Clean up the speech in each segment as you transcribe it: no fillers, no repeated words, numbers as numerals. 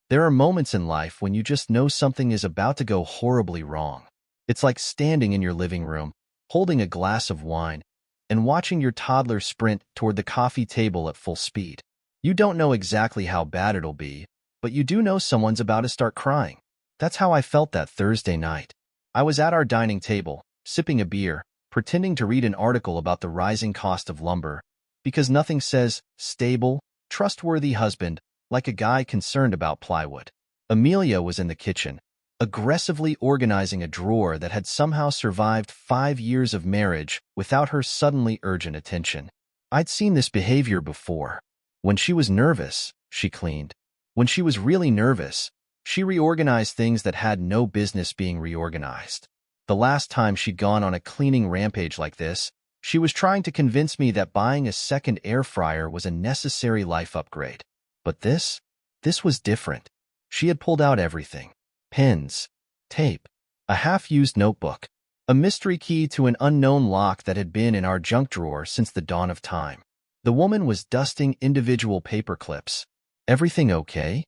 There are moments in life when you just know something is about to go horribly wrong. It's like standing in your living room, holding a glass of wine, and watching your toddler sprint toward the coffee table at full speed. You don't know exactly how bad it'll be, but you do know someone's about to start crying. That's how I felt that Thursday night. I was at our dining table, sipping a beer, pretending to read an article about the rising cost of lumber, because nothing says stable, trustworthy husband like a guy concerned about plywood. Amelia was in the kitchen, aggressively organizing a drawer that had somehow survived 5 years of marriage without her suddenly urgent attention. I'd seen this behavior before. When she was nervous, she cleaned. When she was really nervous, she reorganized things that had no business being reorganized. The last time she'd gone on a cleaning rampage like this, she was trying to convince me that buying a second air fryer was a necessary life upgrade. But this was different. She had pulled out everything. Pens, tape, a half-used notebook, a mystery key to an unknown lock that had been in our junk drawer since the dawn of time. The woman was dusting individual paper clips. "Everything okay?"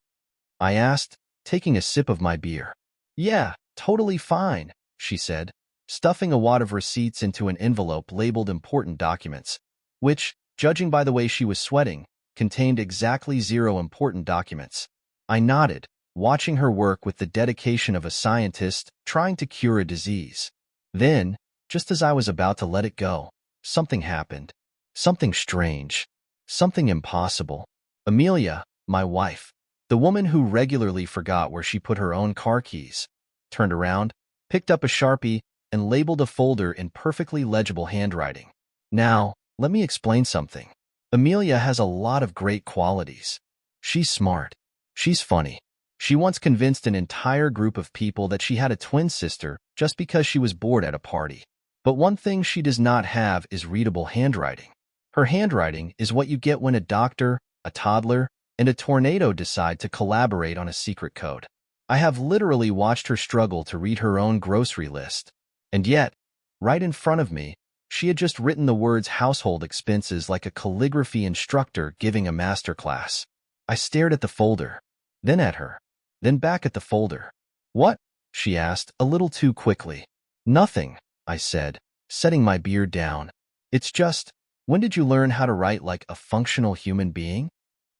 I asked, taking a sip of my beer. "Yeah, totally fine," she said, stuffing a wad of receipts into an envelope labeled important documents, which, judging by the way she was sweating, contained exactly 0 important documents. I nodded, watching her work with the dedication of a scientist trying to cure a disease. Then, just as I was about to let it go, something happened. Something strange. Something impossible. Amelia, my wife, the woman who regularly forgot where she put her own car keys, turned around, picked up a Sharpie, and labeled a folder in perfectly legible handwriting. Now, let me explain something. Amelia has a lot of great qualities. She's smart. She's funny. She once convinced an entire group of people that she had a twin sister just because she was bored at a party. But one thing she does not have is readable handwriting. Her handwriting is what you get when a doctor, a toddler, and a tornado decide to collaborate on a secret code. I have literally watched her struggle to read her own grocery list. And yet, right in front of me, she had just written the words household expenses like a calligraphy instructor giving a master class. I stared at the folder, then at her, then back at the folder. "What?" she asked, a little too quickly. "Nothing," I said, setting my beer down. "It's just, when did you learn how to write like a functional human being?"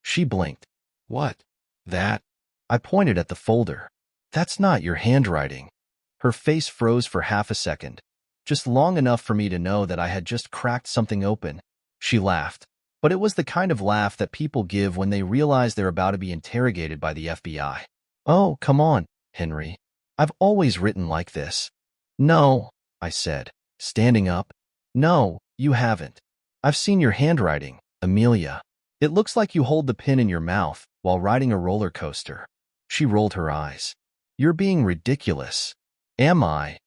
She blinked. "What? That?" I pointed at the folder. "That's not your handwriting." Her face froze for half a second, just long enough for me to know that I had just cracked something open. She laughed, but it was the kind of laugh that people give when they realize they're about to be interrogated by the FBI. "Oh, come on, Henry. I've always written like this." "No," I said, standing up. "No, you haven't. I've seen your handwriting, Amelia. It looks like you hold the pen in your mouth while riding a roller coaster." She rolled her eyes. "You're being ridiculous." "Am I?"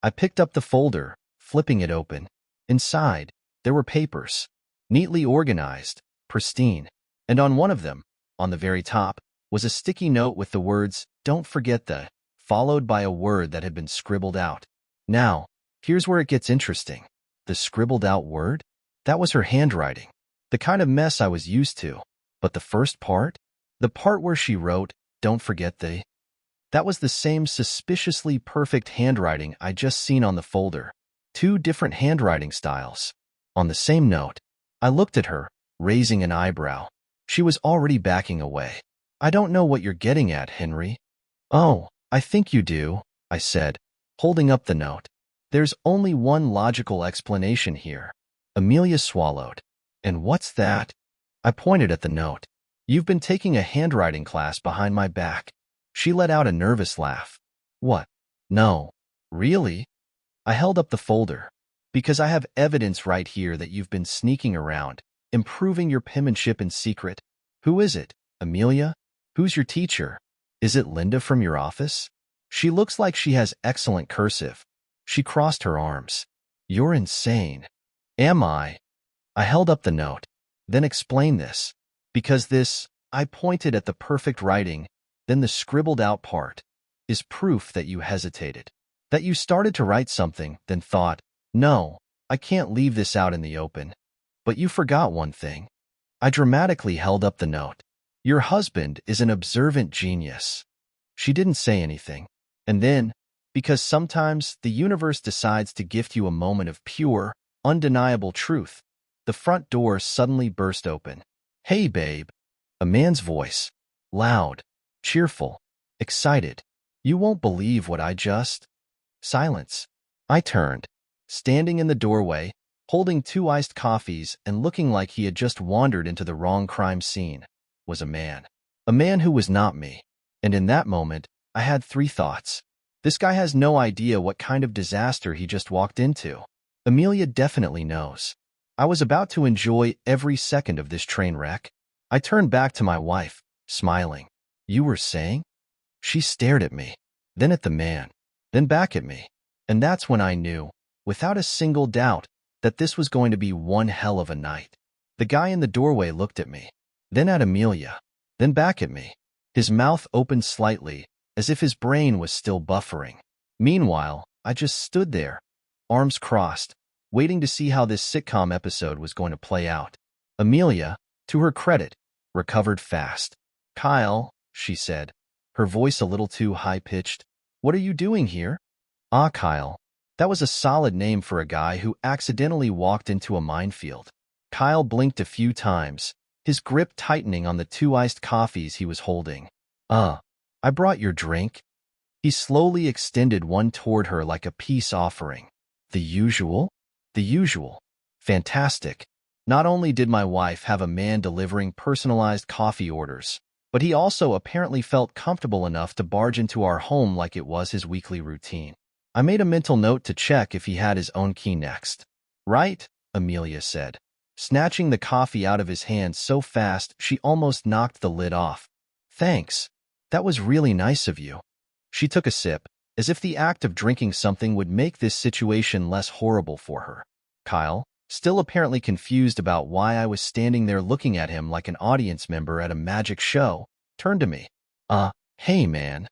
I picked up the folder, flipping it open. Inside, there were papers, neatly organized, pristine, and on one of them, on the very top, was a sticky note with the words, "Don't forget the," followed by a word that had been scribbled out. Now, here's where it gets interesting. The scribbled out word? That was her handwriting, the kind of mess I was used to. But the first part? The part where she wrote, "Don't forget the," that was the same suspiciously perfect handwriting I'd just seen on the folder. 2 different handwriting styles. On the same note, I looked at her, raising an eyebrow. She was already backing away. "I don't know what you're getting at, Henry." "Oh, I think you do," I said, holding up the note. "There's only one logical explanation here." Amelia swallowed. "And what's that?" I pointed at the note. "You've been taking a handwriting class behind my back." She let out a nervous laugh. "What? No. Really?" I held up the folder. "Because I have evidence right here that you've been sneaking around, improving your penmanship in secret." "Who is it, Amelia? Who's your teacher? Is it Linda from your office? She looks like she has excellent cursive." She crossed her arms. "You're insane." "Am I?" I held up the note. "Then explain this. Because this," I pointed at the perfect writing, then the scribbled out part, "is proof that you hesitated. That you started to write something, then thought, no, I can't leave this out in the open. But you forgot one thing." I dramatically held up the note. Your husband is an observant genius. She didn't say anything. And then, because sometimes the universe decides to gift you a moment of pure, undeniable truth, the front door suddenly burst open. "Hey, babe." A man's voice. Loud, cheerful, excited. "You won't believe what I just—" Silence. I turned. Standing in the doorway, holding 2 iced coffees and looking like he had just wandered into the wrong crime scene, was a man. A man who was not me. And in that moment, I had 3 thoughts. This guy has no idea what kind of disaster he just walked into. Amelia definitely knows. I was about to enjoy every second of this train wreck. I turned back to my wife, smiling. "You were saying?" She stared at me, then at the man, then back at me. And that's when I knew, without a single doubt, that this was going to be one hell of a night. The guy in the doorway looked at me, then at Amelia, then back at me. His mouth opened slightly, as if his brain was still buffering. Meanwhile, I just stood there, arms crossed, waiting to see how this sitcom episode was going to play out. Amelia, to her credit, recovered fast. "Kyle," she said, her voice a little too high-pitched, "what are you doing here?" Ah, Kyle. That was a solid name for a guy who accidentally walked into a minefield. Kyle blinked a few times, his grip tightening on the 2 iced coffees he was holding. I brought your drink." He slowly extended one toward her like a peace offering. The usual? The usual. Fantastic. Not only did my wife have a man delivering personalized coffee orders, but he also apparently felt comfortable enough to barge into our home like it was his weekly routine. I made a mental note to check if he had his own key next. "Right," Amelia said, snatching the coffee out of his hand so fast she almost knocked the lid off. "Thanks. That was really nice of you." She took a sip, as if the act of drinking something would make this situation less horrible for her. Kyle, still apparently confused about why I was standing there looking at him like an audience member at a magic show, turned to me. Hey, man."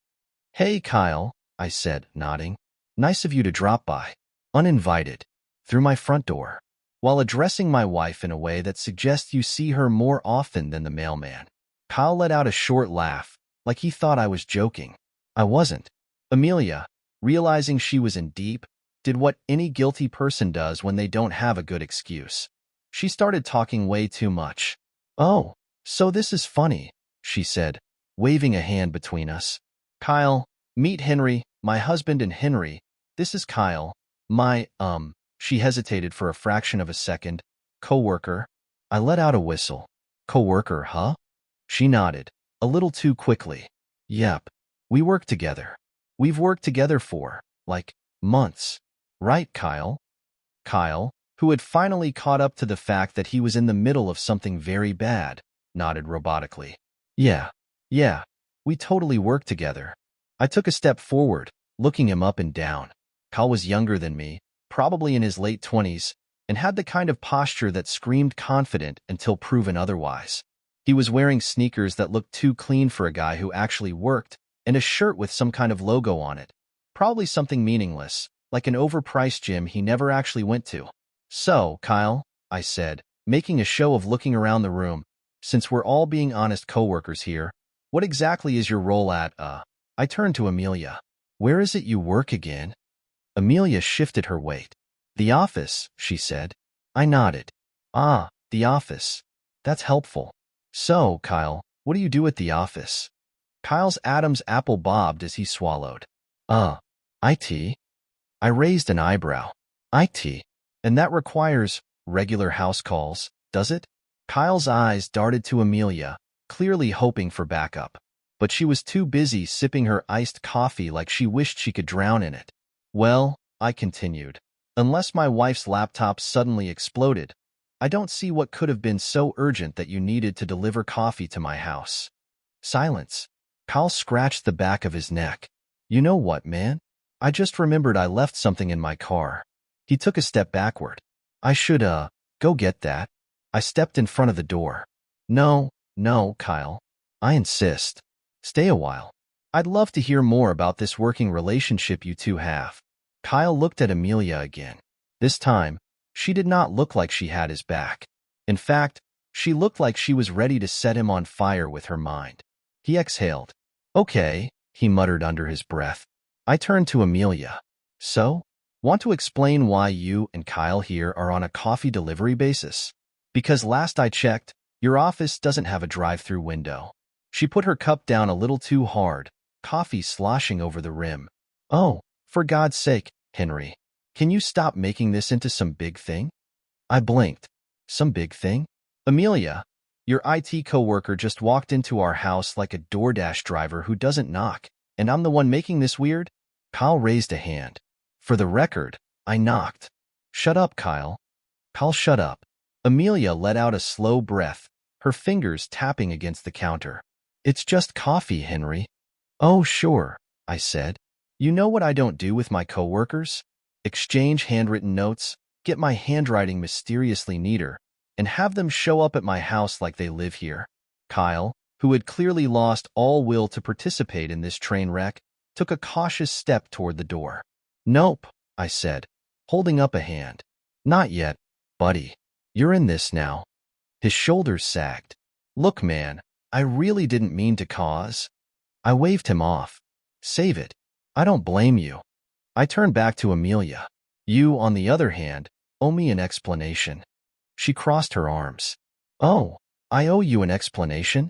"Hey, Kyle," I said, nodding. "Nice of you to drop by." Uninvited. Through my front door. While addressing my wife in a way that suggests you see her more often than the mailman. Kyle let out a short laugh, like he thought I was joking. I wasn't. Amelia, realizing she was in deep, did what any guilty person does when they don't have a good excuse. She started talking way too much. "Oh, so this is funny," she said, waving a hand between us. "Kyle, meet Henry, my husband, and Henry. This is Kyle, my, she hesitated for a fraction of a second, "coworker." I let out a whistle. "Coworker, huh?" She nodded, a little too quickly. "Yep. We work together. We've worked together for, like, months. Right, Kyle?" Kyle, who had finally caught up to the fact that he was in the middle of something very bad, nodded robotically. Yeah, we totally work together." I took a step forward, looking him up and down. Kyle was younger than me, probably in his late 20s, and had the kind of posture that screamed confident until proven otherwise. He was wearing sneakers that looked too clean for a guy who actually worked, and a shirt with some kind of logo on it. Probably something meaningless, like an overpriced gym he never actually went to. "So, Kyle," I said, making a show of looking around the room, "since we're all being honest coworkers here, what exactly is your role at, I turned to Amelia. "Where is it you work again?" Amelia shifted her weight. "The office," she said. I nodded. "Ah, the office. That's helpful. So, Kyle, what do you do at the office?" Kyle's Adam's apple bobbed as he swallowed. IT?" I raised an eyebrow. "IT? And that requires regular house calls, does it?" Kyle's eyes darted to Amelia, clearly hoping for backup. But she was too busy sipping her iced coffee like she wished she could drown in it. "Well," I continued, "unless my wife's laptop suddenly exploded, I don't see what could have been so urgent that you needed to deliver coffee to my house." Silence. Kyle scratched the back of his neck. "You know what, man? I just remembered I left something in my car." He took a step backward. "I should, go get that." I stepped in front of the door. No, Kyle. I insist. Stay a while. I'd love to hear more about this working relationship you two have." Kyle looked at Amelia again. This time, she did not look like she had his back. In fact, She looked like she was ready to set him on fire with her mind. He exhaled. Okay, he muttered under his breath. I turned to Amelia. So? Want to explain why you and Kyle here are on a coffee delivery basis? Because last I checked, your office doesn't have a drive-through window. She put her cup down a little too hard, coffee sloshing over the rim. Oh, for God's sake, Henry. Can you stop making this into some big thing? I blinked. Some big thing? Amelia, your IT coworker just walked into our house like a DoorDash driver who doesn't knock, and I'm the one making this weird? Kyle raised a hand. For the record, I knocked. Shut up, Kyle. Kyle, shut up. Amelia let out a slow breath, her fingers tapping against the counter. It's just coffee, Henry. Oh, sure, I said. You know what I don't do with my coworkers? Exchange handwritten notes, get my handwriting mysteriously neater, and have them show up at my house like they live here. Kyle, who had clearly lost all will to participate in this train wreck, took a cautious step toward the door. Nope, I said, holding up a hand. Not yet, buddy. You're in this now. His shoulders sagged. Look, man, I really didn't mean to cause. I waved him off. Save it. I don't blame you. I turned back to Amelia. You, on the other hand, owe me an explanation. She crossed her arms. Oh, I owe you an explanation?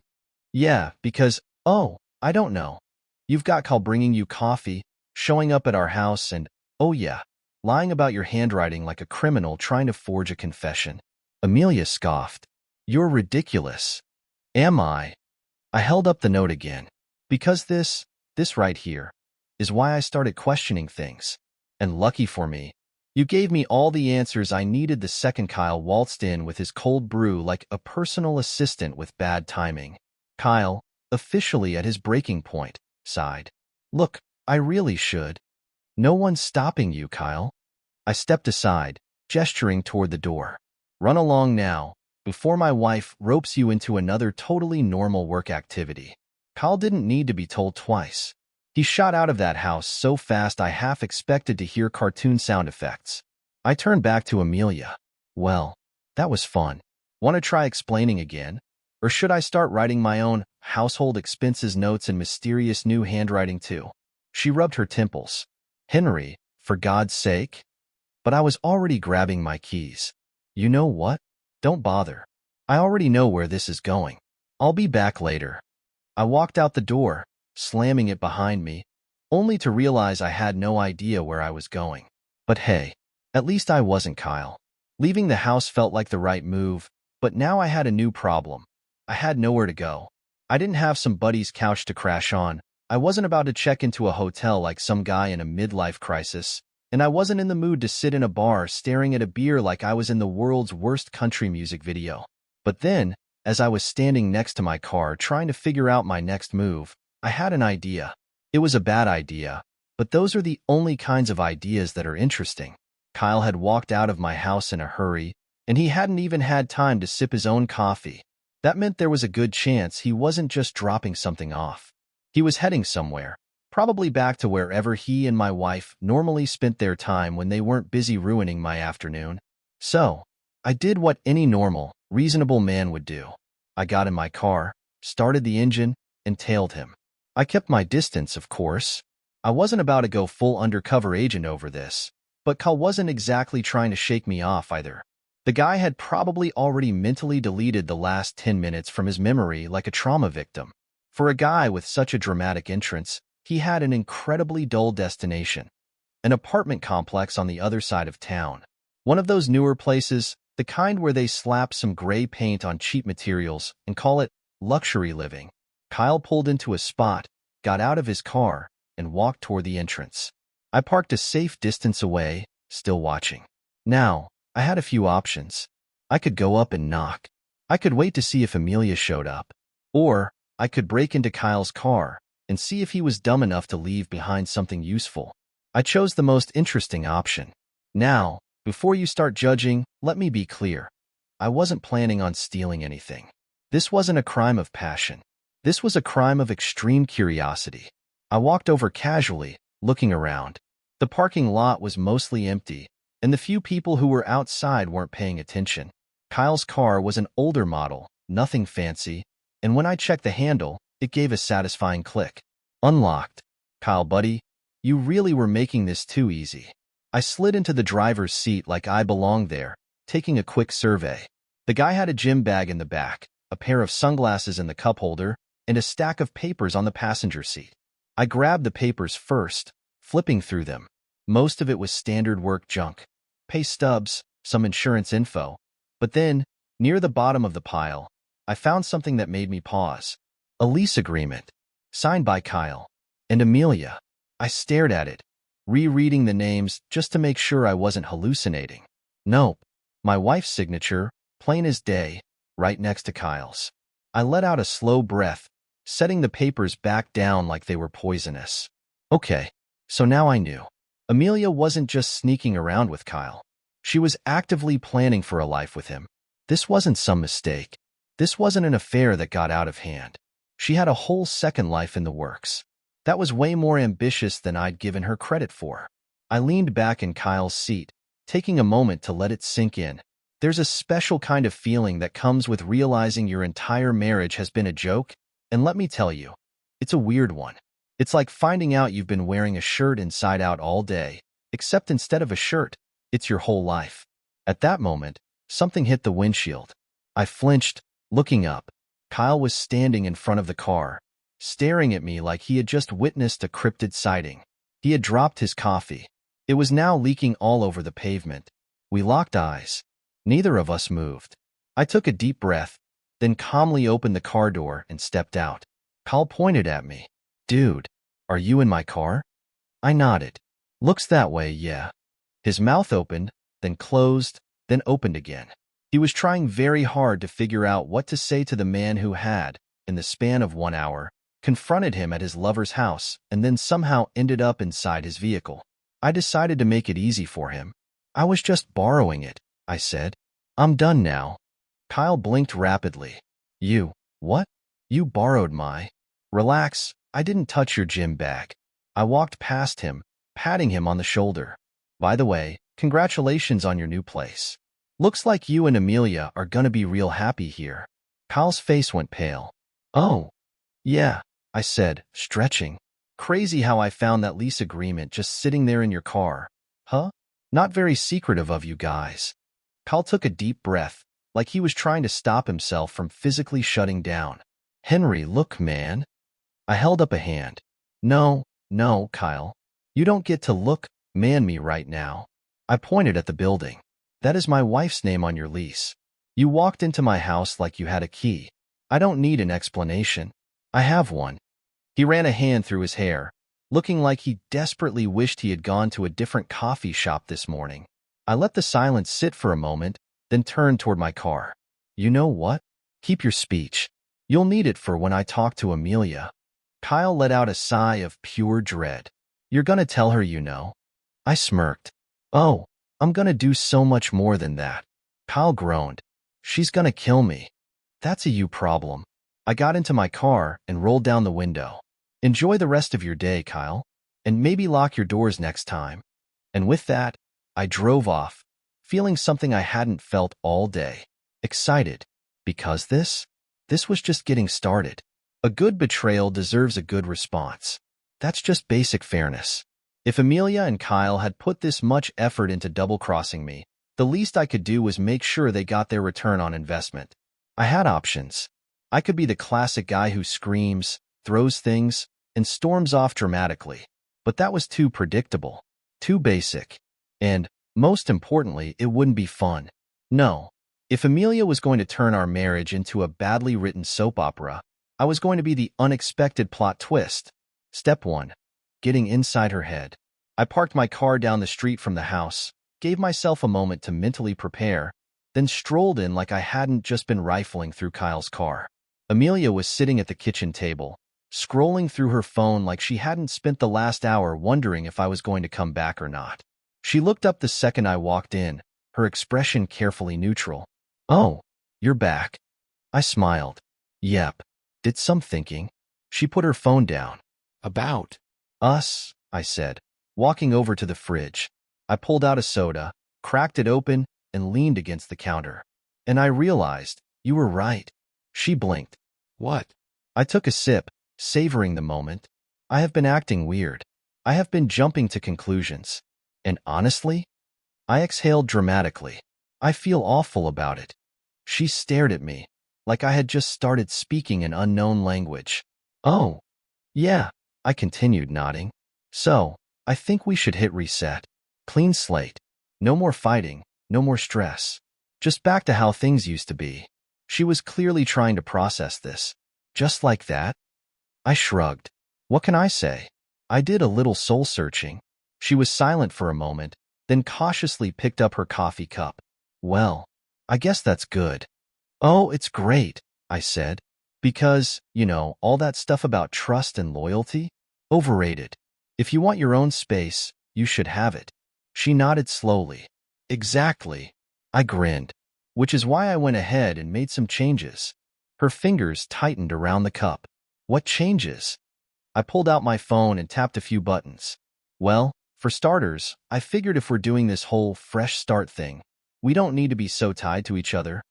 Yeah, because, I don't know. You've got Kyle bringing you coffee, showing up at our house, and, oh yeah, lying about your handwriting like a criminal trying to forge a confession. Amelia scoffed. You're ridiculous. Am I? I held up the note again. Because this right here, is why I started questioning things. And lucky for me, you gave me all the answers I needed the second Kyle waltzed in with his cold brew like a personal assistant with bad timing. Kyle, officially at his breaking point, sighed. Look, I really should. No one's stopping you, Kyle. I stepped aside, gesturing toward the door. Run along now, before my wife ropes you into another totally normal work activity. Kyle didn't need to be told twice. He shot out of that house so fast I half expected to hear cartoon sound effects. I turned back to Amelia. Well, that was fun. Want to try explaining again? Or should I start writing my own household expenses notes in mysterious new handwriting too? She rubbed her temples. Henry, for God's sake. But I was already grabbing my keys. You know what? Don't bother. I already know where this is going. I'll be back later. I walked out the door, slamming it behind me, only to realize I had no idea where I was going. But hey, at least I wasn't Kyle. Leaving the house felt like the right move, but now I had a new problem. I had nowhere to go. I didn't have some buddy's couch to crash on. I wasn't about to check into a hotel like some guy in a midlife crisis, and I wasn't in the mood to sit in a bar staring at a beer like I was in the world's worst country music video. But then, as I was standing next to my car trying to figure out my next move, I had an idea. It was a bad idea, but those are the only kinds of ideas that are interesting. Kyle had walked out of my house in a hurry, and he hadn't even had time to sip his own coffee. That meant there was a good chance he wasn't just dropping something off. He was heading somewhere, probably back to wherever he and my wife normally spent their time when they weren't busy ruining my afternoon. So, I did what any normal, reasonable man would do. I got in my car, started the engine, and tailed him. I kept my distance, of course. I wasn't about to go full undercover agent over this, but Kyle wasn't exactly trying to shake me off either. The guy had probably already mentally deleted the last 10 minutes from his memory like a trauma victim. For a guy with such a dramatic entrance, he had an incredibly dull destination. An apartment complex on the other side of town. One of those newer places, the kind where they slap some gray paint on cheap materials and call it luxury living. Kyle pulled into a spot, got out of his car, and walked toward the entrance. I parked a safe distance away, still watching. Now, I had a few options. I could go up and knock. I could wait to see if Amelia showed up. Or, I could break into Kyle's car and see if he was dumb enough to leave behind something useful. I chose the most interesting option. Now, before you start judging, let me be clear. I wasn't planning on stealing anything. This wasn't a crime of passion. This was a crime of extreme curiosity. I walked over casually, looking around. The parking lot was mostly empty, and the few people who were outside weren't paying attention. Kyle's car was an older model, nothing fancy, and when I checked the handle, it gave a satisfying click. Unlocked. Kyle, buddy, you really were making this too easy. I slid into the driver's seat like I belonged there, taking a quick survey. The guy had a gym bag in the back, a pair of sunglasses in the cup holder, and a stack of papers on the passenger seat. I grabbed the papers first, flipping through them. Most of it was standard work junk. Pay stubs, some insurance info. But then, near the bottom of the pile, I found something that made me pause. A lease agreement, signed by Kyle and Amelia. I stared at it, rereading the names just to make sure I wasn't hallucinating. Nope. My wife's signature, plain as day, right next to Kyle's. I let out a slow breath, setting the papers back down like they were poisonous. Okay, so now I knew. Amelia wasn't just sneaking around with Kyle. She was actively planning for a life with him. This wasn't some mistake. This wasn't an affair that got out of hand. She had a whole second life in the works. That was way more ambitious than I'd given her credit for. I leaned back in Kyle's seat, taking a moment to let it sink in. There's a special kind of feeling that comes with realizing your entire marriage has been a joke, and let me tell you, it's a weird one. It's like finding out you've been wearing a shirt inside out all day, except instead of a shirt, it's your whole life. At that moment, something hit the windshield. I flinched, looking up. Kyle was standing in front of the car, staring at me like he had just witnessed a cryptid sighting. He had dropped his coffee. It was now leaking all over the pavement. We locked eyes. Neither of us moved. I took a deep breath, then calmly opened the car door and stepped out. Kyle pointed at me. Dude, are you in my car? I nodded. Looks that way, yeah. His mouth opened, then closed, then opened again. He was trying very hard to figure out what to say to the man who had, in the span of 1 hour, confronted him at his lover's house and then somehow ended up inside his vehicle. I decided to make it easy for him. I was just borrowing it, I said. I'm done now. Kyle blinked rapidly. What? You borrowed my... Relax, I didn't touch your gym bag. I walked past him, patting him on the shoulder. By the way, congratulations on your new place. Looks like you and Amelia are gonna be real happy here. Kyle's face went pale. Oh, yeah, I said, stretching. Crazy how I found that lease agreement just sitting there in your car. Huh? Not very secretive of you guys. Kyle took a deep breath, like he was trying to stop himself from physically shutting down. Henry, look, man. I held up a hand. No, Kyle. You don't get to look, man me right now. I pointed at the building. That is my wife's name on your lease. You walked into my house like you had a key. I don't need an explanation. I have one. He ran a hand through his hair, looking like he desperately wished he had gone to a different coffee shop this morning. I let the silence sit for a moment, then turned toward my car. You know what? Keep your speech. You'll need it for when I talk to Amelia. Kyle let out a sigh of pure dread. You're gonna tell her you know? I smirked. Oh, I'm gonna do so much more than that. Kyle groaned. She's gonna kill me. That's a you problem. I got into my car and rolled down the window. Enjoy the rest of your day, Kyle. And maybe lock your doors next time. And with that, I drove off, feeling something I hadn't felt all day. Excited. Because this was just getting started. A good betrayal deserves a good response. That's just basic fairness. If Amelia and Kyle had put this much effort into double-crossing me, the least I could do was make sure they got their return on investment. I had options. I could be the classic guy who screams, throws things, and storms off dramatically. But that was too predictable, too basic. And, most importantly, it wouldn't be fun. No. If Amelia was going to turn our marriage into a badly written soap opera, I was going to be the unexpected plot twist. Step 1. Getting inside her head. I parked my car down the street from the house, gave myself a moment to mentally prepare, then strolled in like I hadn't just been rifling through Kyle's car. Amelia was sitting at the kitchen table, scrolling through her phone like she hadn't spent the last hour wondering if I was going to come back or not. She looked up the second I walked in, her expression carefully neutral. Oh, you're back. I smiled. Yep. Did some thinking. She put her phone down. About us, I said, walking over to the fridge. I pulled out a soda, cracked it open, and leaned against the counter. And I realized, you were right. She blinked. What? I took a sip, savoring the moment. I have been acting weird. I have been jumping to conclusions. And honestly, I exhaled dramatically. I feel awful about it. She stared at me, like I had just started speaking an unknown language. Oh, yeah, I continued, nodding. So, I think we should hit reset. Clean slate. No more fighting, no more stress. Just back to how things used to be. She was clearly trying to process this. Just like that? I shrugged. What can I say? I did a little soul-searching. She was silent for a moment, then cautiously picked up her coffee cup. Well, I guess that's good. Oh, it's great, I said. Because, all that stuff about trust and loyalty? Overrated. If you want your own space, you should have it. She nodded slowly. Exactly. I grinned. Which is why I went ahead and made some changes. Her fingers tightened around the cup. What changes? I pulled out my phone and tapped a few buttons. Well, for starters, I figured if we're doing this whole fresh start thing, we don't need to be so tied to each other,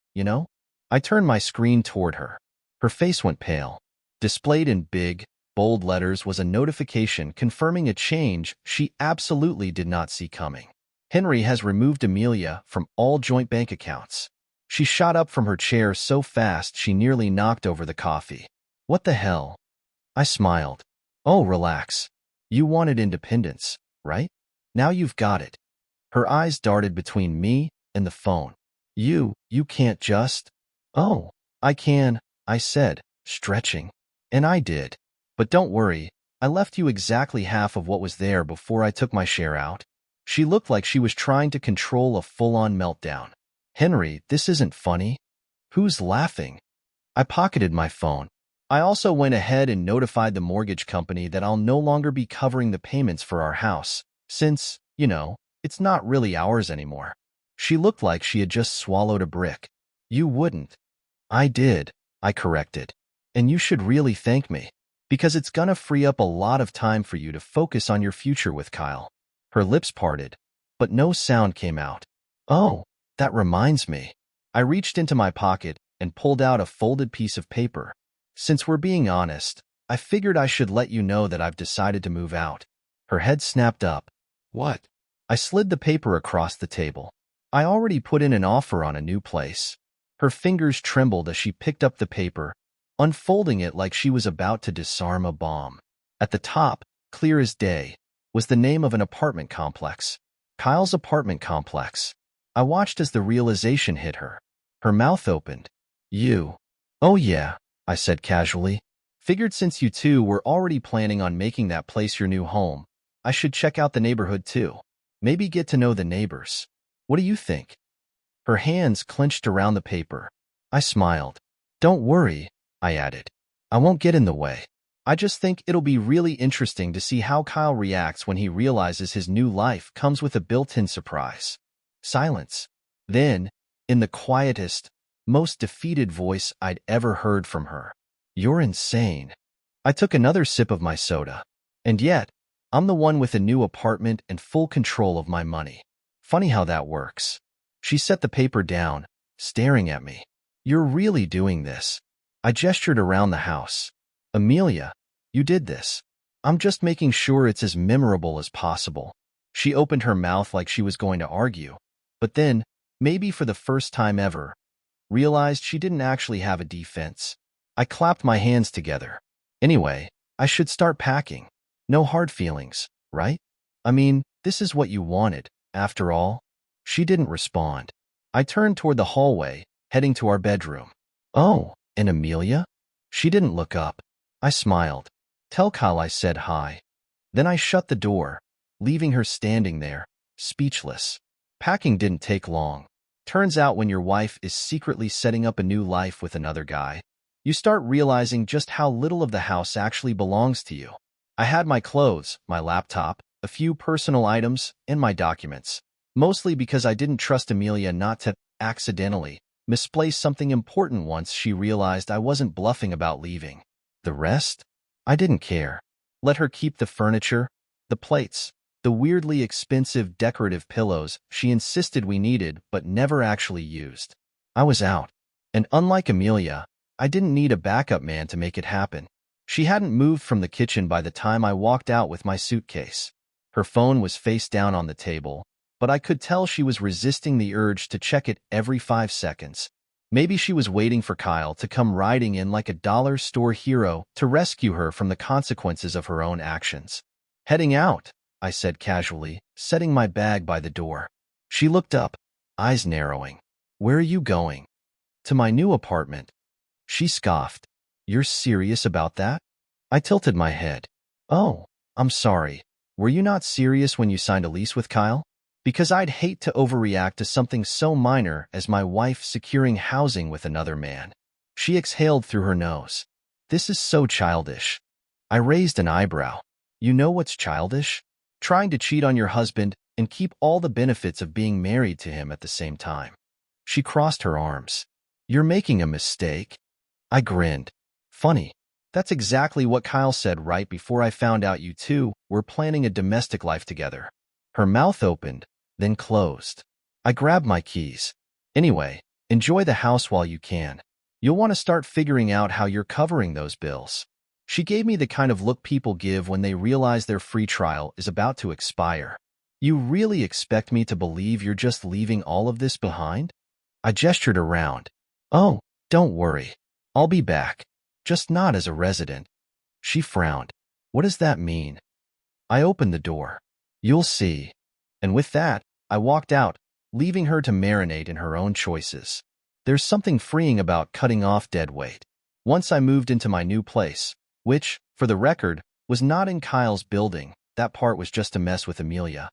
I turned my screen toward her. Her face went pale. Displayed in big, bold letters was a notification confirming a change she absolutely did not see coming. Henry has removed Amelia from all joint bank accounts. She shot up from her chair so fast she nearly knocked over the coffee. What the hell? I smiled. Oh, relax. You wanted independence, right? Now you've got it. Her eyes darted between me and the phone. You can't just… Oh, I can, I said, stretching. And I did. But don't worry, I left you exactly half of what was there before I took my share out. She looked like she was trying to control a full-on meltdown. Henry, this isn't funny. Who's laughing? I pocketed my phone. I also went ahead and notified the mortgage company that I'll no longer be covering the payments for our house, since, it's not really ours anymore. She looked like she had just swallowed a brick. You wouldn't. I did, I corrected. And you should really thank me, because it's gonna free up a lot of time for you to focus on your future with Kyle. Her lips parted, but no sound came out. Oh, that reminds me. I reached into my pocket and pulled out a folded piece of paper. Since we're being honest, I figured I should let you know that I've decided to move out. Her head snapped up. What? I slid the paper across the table. I already put in an offer on a new place. Her fingers trembled as she picked up the paper, unfolding it like she was about to disarm a bomb. At the top, clear as day, was the name of an apartment complex. Kyle's apartment complex. I watched as the realization hit her. Her mouth opened. You. Oh yeah, I said casually. Figured since you two were already planning on making that place your new home, I should check out the neighborhood too. Maybe get to know the neighbors. What do you think? Her hands clenched around the paper. I smiled. Don't worry, I added. I won't get in the way. I just think it'll be really interesting to see how Kyle reacts when he realizes his new life comes with a built-in surprise. Silence. Then, in the quietest, most defeated voice I'd ever heard from her. You're insane. I took another sip of my soda. And yet, I'm the one with a new apartment and full control of my money. Funny how that works. She set the paper down, staring at me. You're really doing this. I gestured around the house. Amelia, you did this. I'm just making sure it's as memorable as possible. She opened her mouth like she was going to argue, but then, maybe for the first time ever, realized she didn't actually have a defense. I clapped my hands together. Anyway, I should start packing. No hard feelings, right? I mean, this is what you wanted, after all. She didn't respond. I turned toward the hallway, heading to our bedroom. Oh, and Amelia? She didn't look up. I smiled. Tell Kyle I said hi. Then I shut the door, leaving her standing there, speechless. Packing didn't take long. Turns out when your wife is secretly setting up a new life with another guy, you start realizing just how little of the house actually belongs to you. I had my clothes, my laptop, a few personal items, and my documents, mostly because I didn't trust Amelia not to accidentally misplace something important once she realized I wasn't bluffing about leaving. The rest? I didn't care. Let her keep the furniture, the plates, the weirdly expensive decorative pillows she insisted we needed but never actually used. I was out. And unlike Amelia, I didn't need a backup man to make it happen. She hadn't moved from the kitchen by the time I walked out with my suitcase. Her phone was face down on the table, but I could tell she was resisting the urge to check it every 5 seconds. Maybe she was waiting for Kyle to come riding in like a dollar store hero to rescue her from the consequences of her own actions. Heading out, I said casually, setting my bag by the door. She looked up, eyes narrowing. Where are you going? To my new apartment. She scoffed. You're serious about that? I tilted my head. Oh, I'm sorry. Were you not serious when you signed a lease with Kyle? Because I'd hate to overreact to something so minor as my wife securing housing with another man. She exhaled through her nose. This is so childish. I raised an eyebrow. You know what's childish? Trying to cheat on your husband and keep all the benefits of being married to him at the same time. She crossed her arms. You're making a mistake. I grinned. Funny. That's exactly what Kyle said right before I found out you two were planning a domestic life together. Her mouth opened, then closed. I grabbed my keys. Anyway, enjoy the house while you can. You'll want to start figuring out how you're covering those bills. She gave me the kind of look people give when they realize their free trial is about to expire. You really expect me to believe you're just leaving all of this behind? I gestured around. Oh, don't worry. I'll be back. Just not as a resident. She frowned. What does that mean? I opened the door. You'll see. And with that, I walked out, leaving her to marinate in her own choices. There's something freeing about cutting off dead weight. Once I moved into my new place, which, for the record, was not in Kyle's building, that part was just a mess with Amelia,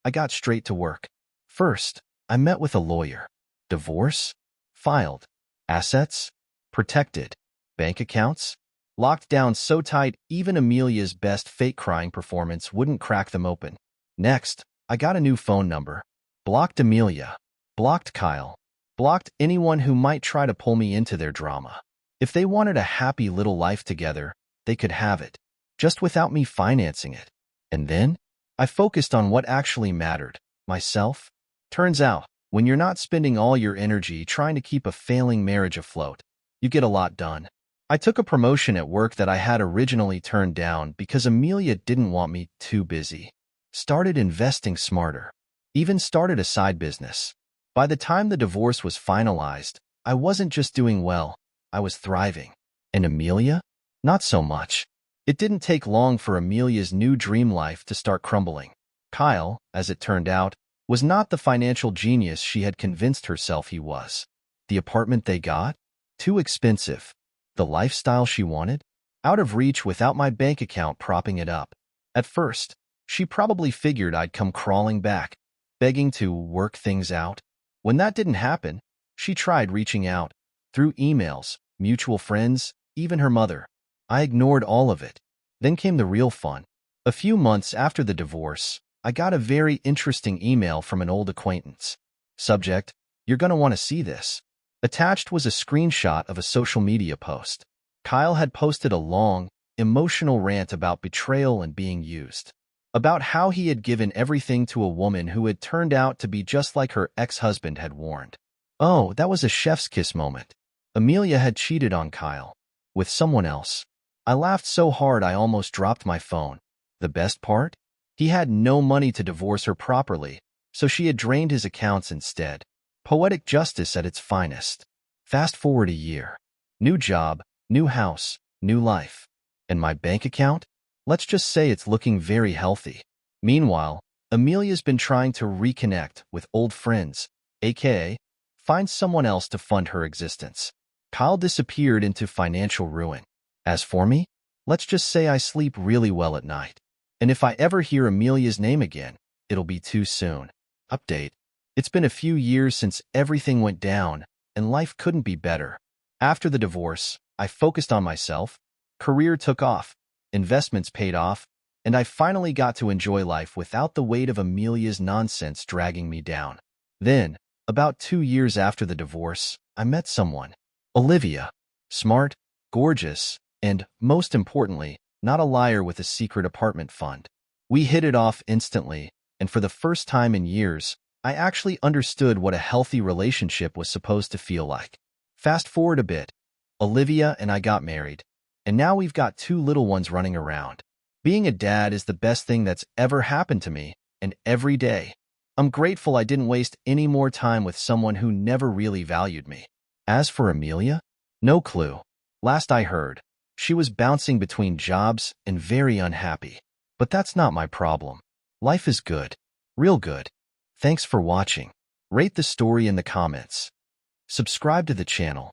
I got straight to work. First, I met with a lawyer. Divorce? Filed. Assets? Protected. Bank accounts? Locked down so tight even Amelia's best fake-crying performance wouldn't crack them open. Next, I got a new phone number. Blocked Amelia. Blocked Kyle. Blocked anyone who might try to pull me into their drama. If they wanted a happy little life together, they could have it, just without me financing it. And then, I focused on what actually mattered, myself. Turns out, when you're not spending all your energy trying to keep a failing marriage afloat, you get a lot done. I took a promotion at work that I had originally turned down because Amelia didn't want me too busy. Started investing smarter. Even started a side business. By the time the divorce was finalized, I wasn't just doing well, I was thriving. And Amelia? Not so much. It didn't take long for Amelia's new dream life to start crumbling. Kyle, as it turned out, was not the financial genius she had convinced herself he was. The apartment they got? Too expensive. The lifestyle she wanted? Out of reach without my bank account propping it up. At first, she probably figured I'd come crawling back, begging to work things out. When that didn't happen, she tried reaching out, through emails, mutual friends, even her mother. I ignored all of it. Then came the real fun. A few months after the divorce, I got a very interesting email from an old acquaintance. Subject, you're going to want to see this. Attached was a screenshot of a social media post. Kyle had posted a long, emotional rant about betrayal and being used. About how he had given everything to a woman who had turned out to be just like her ex-husband had warned. Oh, that was a chef's kiss moment. Amelia had cheated on Kyle. With someone else. I laughed so hard I almost dropped my phone. The best part? He had no money to divorce her properly, so she had drained his accounts instead. Poetic justice at its finest. Fast forward a year. New job, new house, new life. And my bank account? Let's just say it's looking very healthy. Meanwhile, Amelia's been trying to reconnect with old friends, aka, find someone else to fund her existence. Kyle disappeared into financial ruin. As for me, let's just say I sleep really well at night. And if I ever hear Amelia's name again, it'll be too soon. Update. It's been a few years since everything went down, and life couldn't be better. After the divorce, I focused on myself, career took off, investments paid off, and I finally got to enjoy life without the weight of Amelia's nonsense dragging me down. Then, about 2 years after the divorce, I met someone. Olivia. Smart, gorgeous, and, most importantly, not a liar with a secret apartment fund. We hit it off instantly, and for the first time in years, I actually understood what a healthy relationship was supposed to feel like. Fast forward a bit. Olivia and I got married, and now we've got 2 little ones running around. Being a dad is the best thing that's ever happened to me, and every day, I'm grateful I didn't waste any more time with someone who never really valued me. As for Amelia, no clue. Last I heard, she was bouncing between jobs and very unhappy. But that's not my problem. Life is good. Real good. Thanks for watching. Rate the story in the comments. Subscribe to the channel